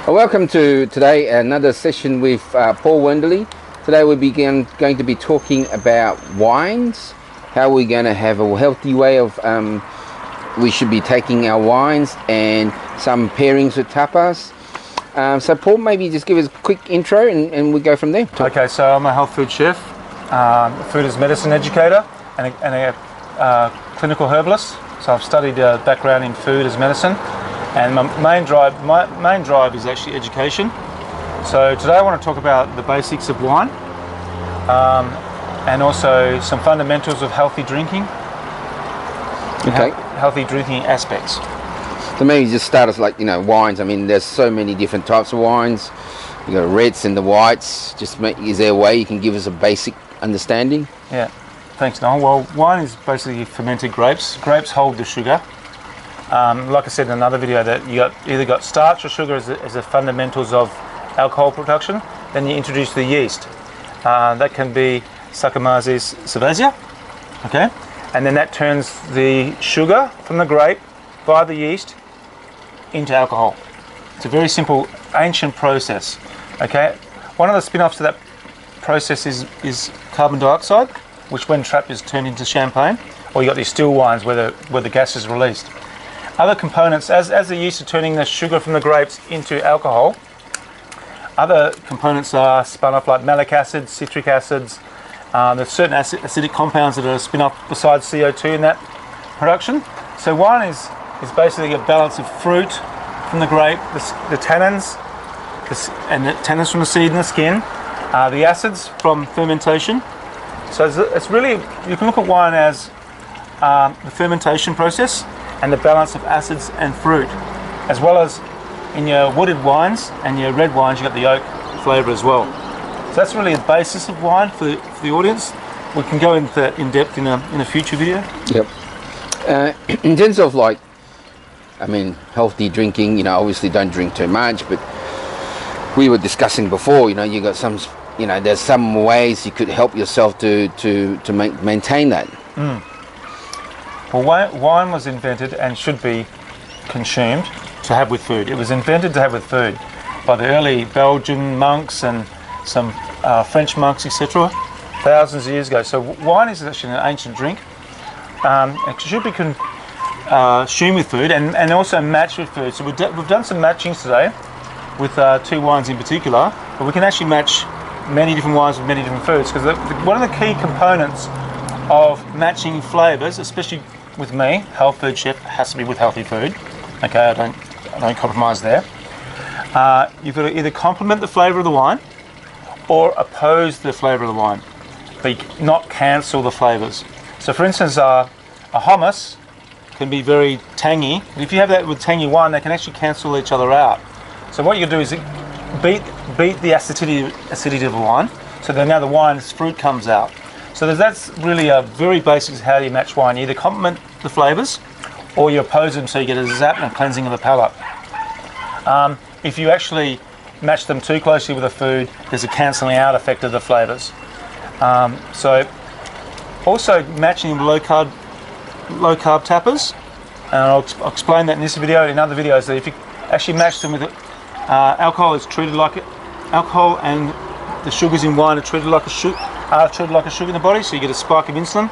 Well, welcome to today another session with Paul Werndly. Today we're going to be talking about wines, how we're going to have a healthy way of we should be taking our wines, and some pairings with tapas. So Paul, maybe just give us a quick intro and we go from there. Okay, so I'm a health food chef, food as medicine educator, and a clinical herbalist. So I've studied background in food as medicine. And my main drive is actually education. So today I want to talk about the basics of wine, and also some fundamentals of healthy drinking. Okay. Healthy drinking aspects. So maybe just start us wines. I mean, there's so many different types of wines. You got reds and the whites. Is there a way you can give us a basic understanding? Yeah, thanks, Noel. Well, wine is basically fermented grapes. Grapes hold the sugar. Like I said in another video, that you either got starch or sugar as the fundamentals of alcohol production. Then you introduce the yeast. That can be Saccharomyces cerevisiae, okay? And then that turns the sugar from the grape via the yeast into alcohol. It's a very simple, ancient process, okay? One of the spin-offs to that process is carbon dioxide, which when trapped is turned into champagne, or you got these still wines where the gas is released. Other components, as the yeast are turning the sugar from the grapes into alcohol, other components are spun off, like malic acid, citric acids. There's certain acidic compounds that are spin off besides CO2 in that production. So wine is basically a balance of fruit from the grape, the tannins, and the tannins from the seed and the skin, the acids from fermentation. So it's really, you can look at wine as the fermentation process and the balance of acids and fruit, as well as in your wooded wines and your red wines, you got the oak flavour as well. So that's really the basis of wine for the audience. We can go into in depth in a future video. Yep. In terms of healthy drinking, obviously don't drink too much, but we were discussing before, you got some, there's some ways you could help yourself to maintain that. Well, wine was invented and should be consumed to have with food. It was invented to have with food by the early Belgian monks and some French monks, etc., thousands of years ago. So wine is actually an ancient drink. It should be consumed with food and also matched with food. So we've done some matchings today with two wines in particular, but we can actually match many different wines with many different foods, because one of the key components of matching flavours, especially with me, health food chef, has to be with healthy food. Okay, I don't compromise there. You've got to either complement the flavour of the wine or oppose the flavour of the wine, but not cancel the flavours. So for instance, a hummus can be very tangy, but if you have that with tangy wine, they can actually cancel each other out. So what you do is beat the acidity of the wine, so then now the wine's fruit comes out. So that's really a very basic how you match wine. You either complement the flavours or you oppose them, so you get a zap and a cleansing of the palate. If you actually match them too closely with the food, there's a cancelling out effect of the flavours. So also matching with low carb tapas, and I'll explain that in this video, in other videos, that if you actually match them with alcohol, is treated like alcohol, and the sugars in wine are treated like a sugar in the body, so you get a spike of insulin.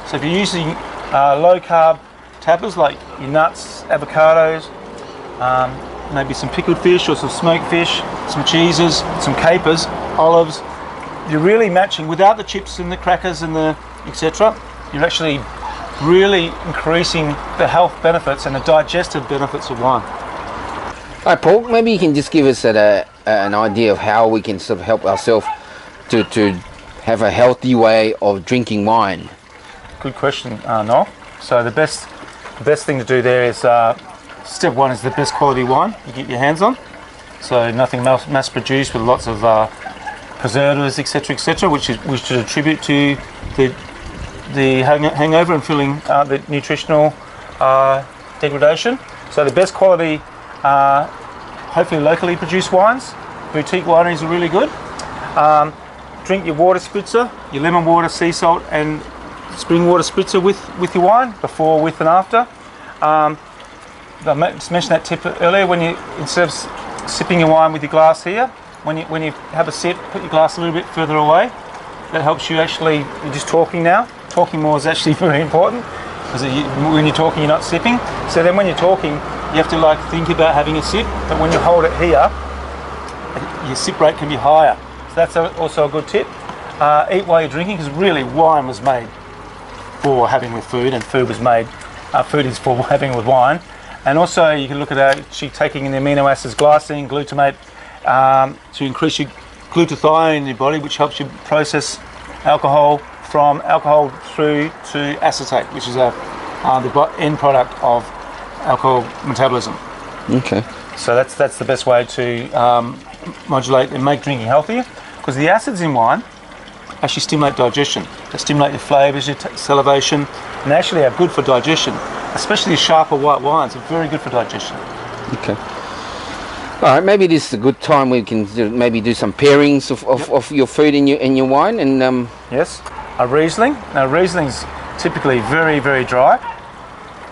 So if you're using low carb tapas like your nuts, avocados, maybe some pickled fish or some smoked fish, some cheeses, some capers, olives, you're really matching without the chips and the crackers and the etc. You're actually really increasing the health benefits and the digestive benefits of wine. All right, Paul, maybe you can just give us an idea of how we can sort of help ourselves to have a healthy way of drinking wine. Good question, Noel. So the best thing to do there is step one is the best quality wine you get your hands on. So nothing mass produced with lots of preservatives, etc., which should attribute to the hangover and feeling the nutritional degradation. So the best quality, hopefully locally produced wines. Boutique wineries are really good. Drink your water spritzer, your lemon water, sea salt and spring water spritzer with your wine, before, with and after. I mentioned that tip earlier, when you, instead of sipping your wine with your glass here. When you have a sip, put your glass a little bit further away. That helps you actually. You're just talking now. Talking more is actually very important because when you're talking, you're not sipping. So then when you're talking, you have to like think about having a sip. But when you hold it here, your sip rate can be higher. So that's also a good tip. Eat while you're drinking, because really wine was made for having with food, and food is for having with wine. And also you can look at actually taking in the amino acids glycine, glutamate, to increase your glutathione in your body, which helps you process alcohol from alcohol through to acetate, which is the end product of alcohol metabolism. Okay. So that's the best way to modulate and make drinking healthier, because the acids in wine actually stimulate digestion. They stimulate your flavours, your salivation, and they actually are good for digestion. Especially sharper white wines are very good for digestion. Okay. All right, maybe this is a good time we can maybe do some pairings of your food in your wine. And yes, a Riesling. Now Riesling's typically very, very dry,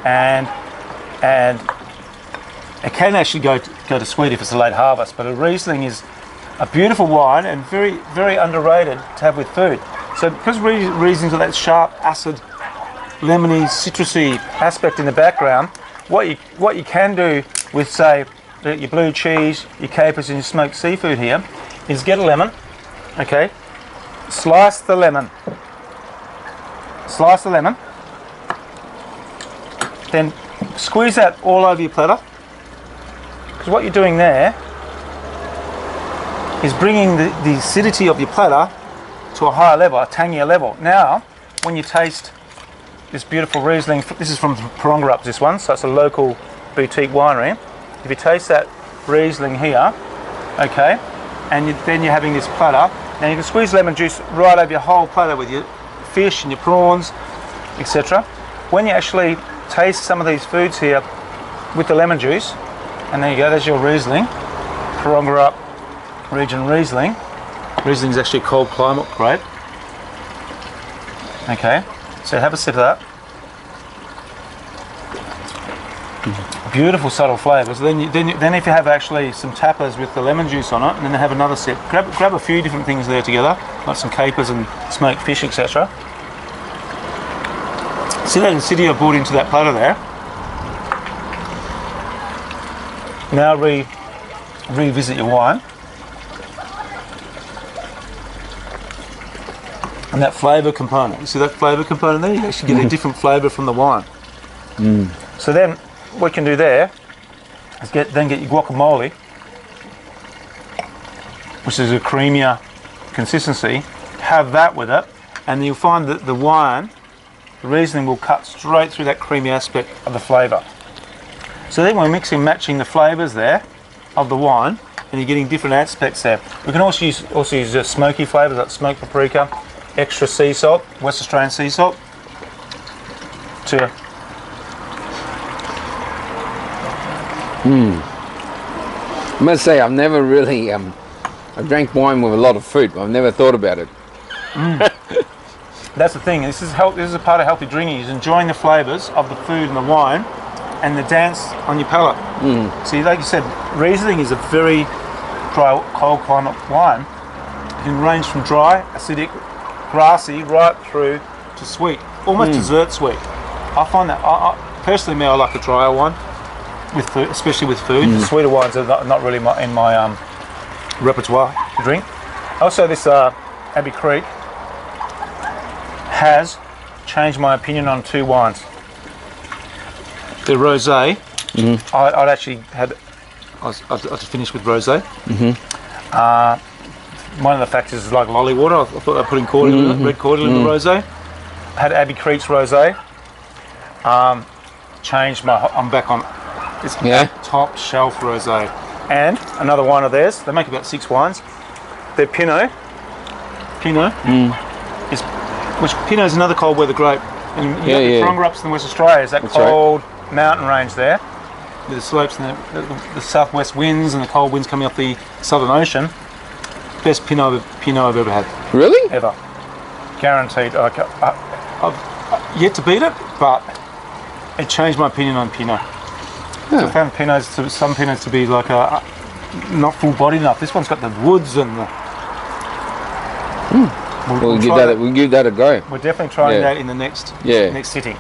and it can actually go to sweet if it's a late harvest. But a Riesling is a beautiful wine and very, very underrated to have with food. So because Riesling's got that sharp, acid, lemony, citrusy aspect in the background, what you can do with, say, your blue cheese, your capers and your smoked seafood here is get a lemon, okay, slice the lemon, then squeeze that all over your platter, because what you're doing there is bringing the acidity of your platter to a higher level, a tangier level. Now, when you taste this beautiful Riesling, this is from Perongarup, this one, so it's a local boutique winery. If you taste that Riesling here, okay, and then you're having this platter, now you can squeeze lemon juice right over your whole platter with your fish and your prawns, etc. When you actually taste some of these foods here with the lemon juice, and there you go, there's your Riesling, Perongarup region Riesling. Riesling is actually a cold climate grape. Okay, so have a sip of that. Beautiful subtle flavours. Then if you have actually some tapas with the lemon juice on it, and then have another sip. Grab a few different things there together, like some capers and smoked fish, etc. See that acidity I brought into that platter there. Now revisit your wine. And that flavour component. You see that flavour component there? You actually get a different flavour from the wine. So then what you can do there is get your guacamole, which is a creamier consistency. Have that with it, and you'll find that the wine, the Riesling, will cut straight through that creamy aspect of the flavour. So then we're mixing, matching the flavours there of the wine, and you're getting different aspects there. We can also use smoky flavours like smoked paprika, extra sea salt, West Australian sea salt, to I must say, I've never really I drank wine with a lot of food, but I've never thought about it. That's the thing. This is a part of healthy drinking. Is enjoying the flavours of the food and the wine, and the dance on your palate. See, like you said, Riesling is a very dry, cold climate wine. It can range from dry, acidic, grassy, right through to sweet, almost dessert sweet. I find that, personally, I like a drier one with food, especially with food. The sweeter wines are not really in my repertoire to drink. Also, this Abbey Creek has changed my opinion on two wines. The rosé, I'd actually I'd finished with rosé. One of the factors is like lolly water. I thought they were putting cordial in it, red cordial in the rosé. I had Abbey Creek's rosé. Changed I'm back on this top shelf rosé. And another wine of theirs. They make about 6 wines. Their Pinot. Pinot is another cold weather grape. And you got the Perongarups in West Australia. Is that cold mountain range there, with the slopes and the southwest winds and the cold winds coming off the Southern Ocean. Best Pinot I've ever had. Really? Ever. Guaranteed. I've yet to beat it, but it changed my opinion on Pinot. So I found some Pinots to be like not full-bodied enough. This one's got the woods and the... We'll give that a go. We're definitely trying that in the next sitting.